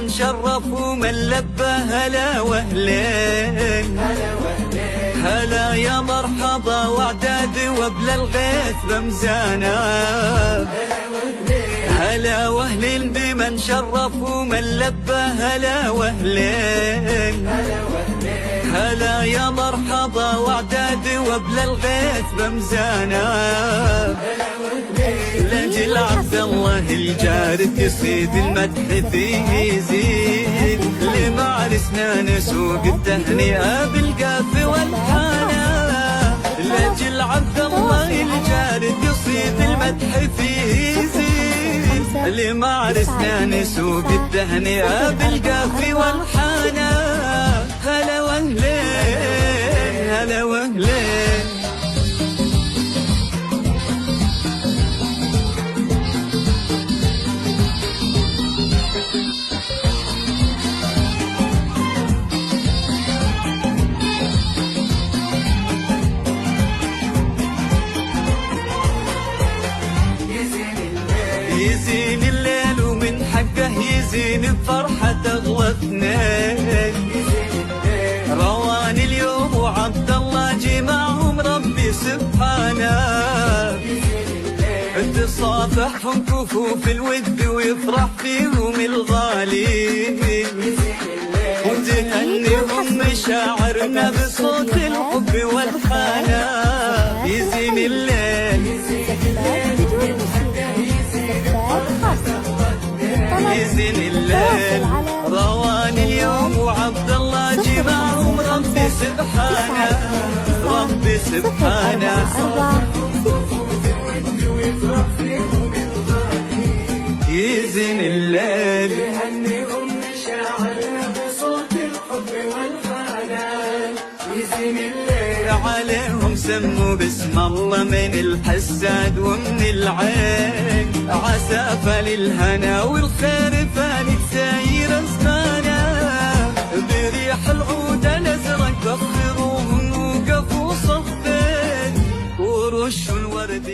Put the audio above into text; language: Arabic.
بمن شرف ومن لبى هلا وهلين هلا يا مرحبا وعداد وبلا الغيث بمزانا هلا وهلين بمن شرف ومن لبى هلا وهلين هلا يا مرحبا وعداد وبلا الغيث بمزانا لاجل عبد الله الجارد يصيد المدح فيه يزيد لمعرسنا نسوق التهنئة بالقاف والحانا لاجل عبد الله الجارد يصيد المدح فيه يزيد لمعرسنا نسوق التهنئة بالقاف والحانا هلا وهلين هلا وهلين يزين الليل ومن حقه يزين بفرحة اغلى اثنين رواني اليوم وعبد الله جمعهم ربي سبحانه تصافحهم كفوف الود ويفرح فيهم الغالي وتهنيهم مشاعرنا بصوت الحب والحانة يزين الليل يزين الليل رواني اليوم وعبد الله جمعهم ربي سبحانه ربي سبحانه يزين الليل يهنيهم مشاعرنا بصوت الحب والحنان يزين الليل عليهم سموا باسم الله من الحساد ومن العين عسافة للهنا والخير فانت ساير زمانه بريح العود الازرق بخروهم وقفوا صفين ورشوا الورد